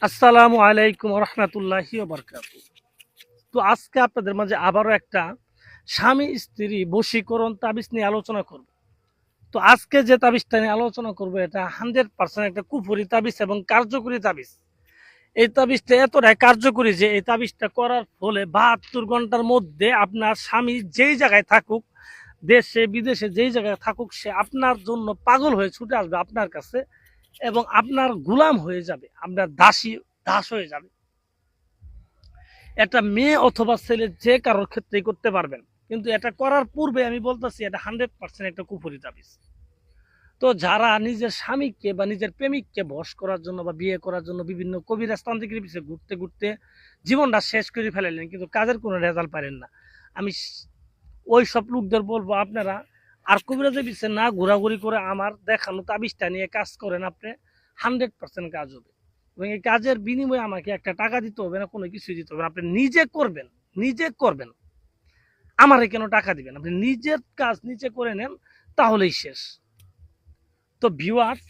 আসসালামু আলাইকুম রহমতুল্লাহি বারকাতু। তো আজকে আপনাদের মাঝে আবারও একটা স্বামী স্ত্রী বশীকরণ তাবিজ নিয়ে আলোচনা করব। তো আজকে যে তাবিজটা নিয়ে আলোচনা করবো এটা 100% একটা কুফরি তাবিজ এবং কার্যকরী তাবিজ। এই তাবিজটা এতটাই কার্যকরী যে এই তাবিজটা করার ফলে 72 ঘন্টার মধ্যে আপনার স্বামী যেই জায়গায় থাকুক, দেশে বিদেশে যেই জায়গায় থাকুক, সে আপনার জন্য পাগল হয়ে ছুটে আসবে আপনার কাছে এবং আপনার গুলাম হয়ে যাবে, আপনার দাস হয়ে যাবে। এটা মেয়ে অথবা ছেলে যে কারোর ক্ষেত্রেই করতে পারবেন, কিন্তু এটা করার পূর্বে আমি বলতেছি এটা 100% একটা কুফরি তাবিজ। তো যারা নিজের স্বামীকে বা নিজের প্রেমিককে বশ করার জন্য বা বিয়ে করার জন্য বিভিন্ন কবিরাজ তান্ত্রিকের পিছিয়ে ঘুরতে ঘুরতে জীবনটা শেষ করে ফেলালেন কিন্তু কাজের কোনো রেজাল্ট পারেন না, আমি ওই সব লোকদের বলবো আপনারা আর কবিরাজের পিছিয়ে না ঘোরাঘুরি করে আমার দেখানো তাবিজটা নিয়ে কাজ করেন, আপনি 100% কাজ হবে। এবং এই কাজের বিনিময়ে আমাকে একটা টাকা দিতে হবে না, কোনো কিছু দিতে হবে না, আপনি নিজে করবেন। নিজে করবেন, আমারে কেন টাকা দিবেন? আপনি নিজের কাজ নিজে করে নেন, তাহলেই শেষ। তো ভিউয়ার্স,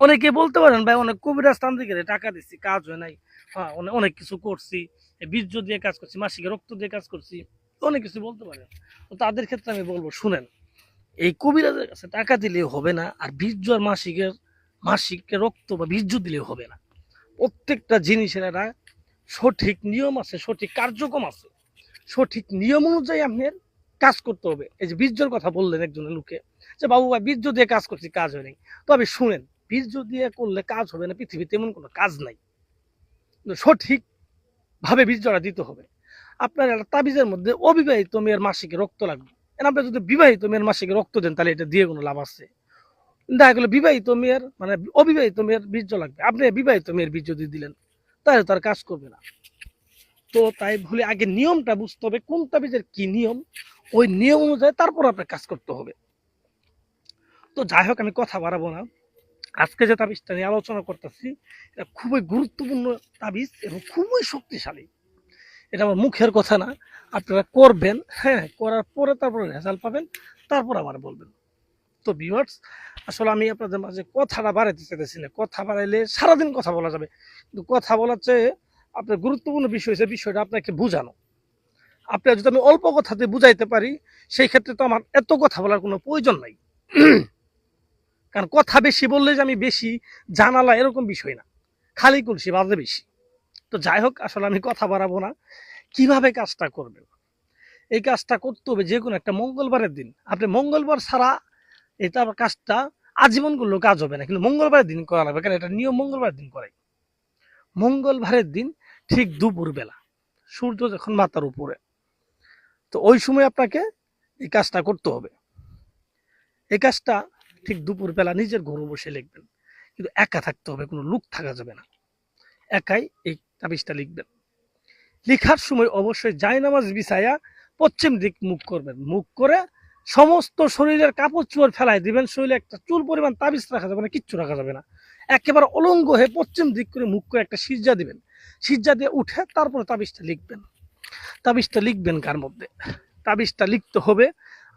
অনেকে বলতে পারেন ভাই অনেক কবিরাজ তান্ত্রিকের টাকা দিচ্ছি কাজ হয় নাই, হ্যাঁ অনেক কিছু করছি, বীর্য দিয়ে কাজ করছি, মাসিক রক্ত দিয়ে কাজ করছি, অনেক কিছু বলতে পারেন। তো তাদের ক্ষেত্রে আমি বলবো শুনেন, এই কবিরাজের কাছে টাকা দিলেও হবে না, আর বীর্য আর মাসিক রক্ত বা বীর্য দিলেও হবে না। প্রত্যেকটা জিনিসের একটা সঠিক নিয়ম আছে, সঠিক কার্যক্রম আছে, সঠিক নিয়ম অনুযায়ী আপনার কাজ করতে হবে। এই যে বীর্যর কথা বললেন একজনের লোকে, যে বাবু ভাই বীর্য দিয়ে কাজ করছি কাজ হয়নি, তবে শুনেন, বীর্য দিয়ে করলে কাজ হবে না, পৃথিবীতে এমন কোনো কাজ নাই। সঠিক ভাবে বীর্যটা দিতে হবে। আপনার একটা তাবিজের মধ্যে অবিবাহিত মেয়ের মাসিকে রক্ত লাগবে, আপনি যদি বিবাহিত মেয়ের মাসিকে রক্ত দেন তাহলে এটা দিয়ে কোনো লাভ আছে? দেখা গেলো বিবাহিত মেয়ের মানে অবিবাহিত মেয়ের বীর্য লাগবে, আপনি বিবাহিত মেয়ের বীর্য দিয়ে দিলেন, তাহলে তার কাজ করবে না। তো তাই বলে আগে নিয়মটা বুঝতে হবে কোন তাবিজের কি নিয়ম, ওই নিয়ম অনুযায়ী তারপর আপনার কাজ করতে হবে। তো যাই হোক, আমি কথা বাড়াবো না। আজকে যে তাবিজটা নিয়ে আলোচনা করতেছি এটা খুবই গুরুত্বপূর্ণ তাবিজ এবং খুবই শক্তিশালী। এটা আমার মুখের কথা না, আপনারা করবেন, হ্যাঁ করার পরে তারপরে রেজাল্ট পাবেন, তারপর আমার বলবেন। তো ভিউয়ার্স, আসলে আমি আপনাদের মাঝে কথাটা বাড়াইতে চাইতেছি না, কথা বাড়াইলে সারাদিন কথা বলা যাবে, কিন্তু কথা বলার চেয়ে আপনার গুরুত্বপূর্ণ বিষয় হচ্ছে বিষয়টা আপনাকে বোঝানো। আপনার যদি আমি অল্প কথাতে বুঝাইতে পারি, সেই ক্ষেত্রে তো আমার এত কথা বলার কোনো প্রয়োজন নাই। কারণ কথা বেশি বললে যে আমি বেশি জানালা এরকম বিষয় না, খালি কলসি বাজে বেশি। তো যাই হোক, আসলে আমি কথা বাড়াবো না। কিভাবে কাজটা করবেন? এই কাজটা করতে হবে যে কোনো একটা মঙ্গলবারের দিন। আপনি মঙ্গলবার ছাড়া এটা কাজটা আজীবন করলেও কাজ হবে না, কিন্তু মঙ্গলবারের দিন করা লাগবে, কারণ এটা নিয়ম মঙ্গলবারের দিন করাই। মঙ্গলবারের দিন ঠিক দুপুর বেলা, সূর্য যখন মাথার উপরে, তো ওই সময় আপনাকে এই কাজটা করতে হবে। এই কাজটা ঠিক দুপুর বেলা নিজের ঘরে বসে লিখবেন, কিন্তু একা থাকতে হবে, কোনো লোক থাকা যাবে না, একাই এই তাবিজটা লিখবেন। লেখার সময় অবশ্যই জায়নামাজ বিছায়া পশ্চিম দিক মুখ করবেন, মুখ করে সমস্ত শরীরের কাপড় চোপড় ফেলাই দিবেন, শরীরে একটা চুল পরিমাণ তাবিজ রাখা যাবে না, কিচ্ছু রাখা যাবে না, একেবারে অলঙ্গ হয়ে পশ্চিম দিক করে মুখ করে একটা সিজ্জা দিবেন, সিজ্জা দিয়ে উঠে তারপরে তাবিজটা লিখবেন। তাবিজটা লিখবেন কার মধ্যে? তাবিজটা লিখতে হবে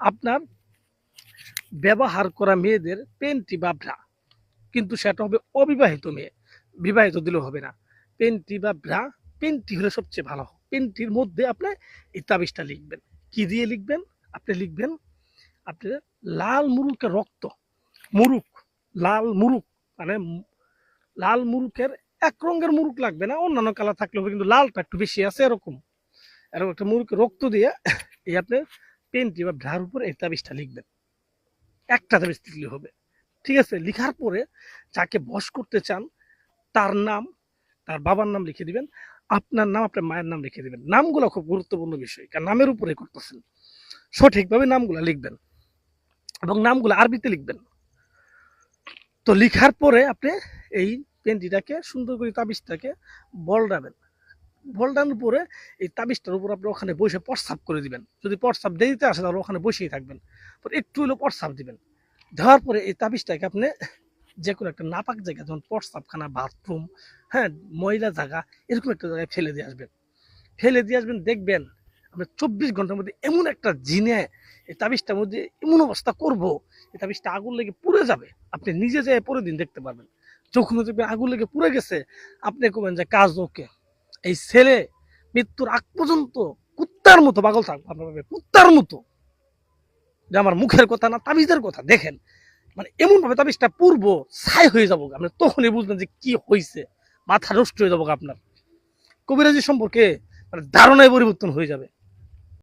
আপনার ব্যবহার করা মেয়েদের পেন্টি বা ব্রা, কিন্তু সেটা হবে অবিবাহিত মেয়ে, বিবাহিত দিলেও হবে না। পেন্টি বা ব্রা, পেন্টি হলে সবচেয়ে ভালো। পেন্টির মধ্যে আপনি এই তাবিজটা লিখবেন। কি দিয়ে লিখবেন? আপনি লিখবেন আপনার লাল মুরুকের রক্ত, মুরুক, লাল মুরুক, মানে লাল মুরুকের এক রঙের মুরুক লাগবে না, অন্যান্য কালার থাকলে হবে, কিন্তু লালটা একটু বেশি আছে, এরকম এরকম একটা মুরুকের রক্ত দিয়ে এই আপনি পেন্টি বা ব্রার উপর এই তাবিজটা লিখবেন। একটা তাবিজ লিখলে হবে, ঠিক আছে? লিখার পরে যাকে বশ করতে চান তার নাম, তার বাবার নাম লিখে দিবেন, আপনার নাম, আপনার মায়ের নাম লিখে দিবেন। নামগুলো খুব গুরুত্বপূর্ণ বিষয়, কারণ নামের উপরে করতেছেন, সঠিকভাবে নামগুলো লিখবেন এবং নামগুলো আরবিতে লিখবেন। তো লিখার পরে আপনি এই পেনটিটাকে সুন্দর করে তাবিজটাকে বলরাবেন, বলডানোর পরে এই তাবিজটার উপর আপনি ওখানে বসে প্রস্রাব করে দিবেন। যদি প্রস্রাব দেরিতে আসে তাহলে ওখানে বসেই থাকবেন, একটু হলেও প্রস্রাব দিবেন। দেওয়ার পরে এই তাবিজটাকে আপনি যে কোনো একটা নাপাক জায়গা, যেমন প্রস্রাবখানা, বাথরুম, হ্যাঁ ময়লা জায়গা, এরকম একটা জায়গায় ফেলে দিয়ে আসবেন। ফেলে দিয়ে আসবেন, দেখবেন আমরা 24 ঘন্টার মধ্যে এমন একটা জিনে এই তাবিজটার মধ্যে এমন অবস্থা করব, এই তাবিজটা আগুন লেগে পুড়ে যাবে, আপনি নিজে যেয়ে পরের দিন দেখতে পারবেন। যখন দেখবেন আগুন লেগে পুড়ে গেছে, আপনি কবেন যে কাজ ওকে। এই ছেলে মৃত্যুর আগ পর্যন্ত কুত্তার মতো পাগল থাকবো আপনার ভাবে, কুত্তার মতো, যে আমার মুখের কথা না তাবিজের কথা। দেখেন মানে এমন ভাবে তাবিজটা পূর্ব ছাই হয়ে যাবো, আপনি তখনই বুঝবেন যে কি হয়েছে, মাথা নষ্ট হয়ে যাবো আপনার। কবিরাজি সম্পর্কে মানে ধারণায় পরিবর্তন হয়ে যাবে।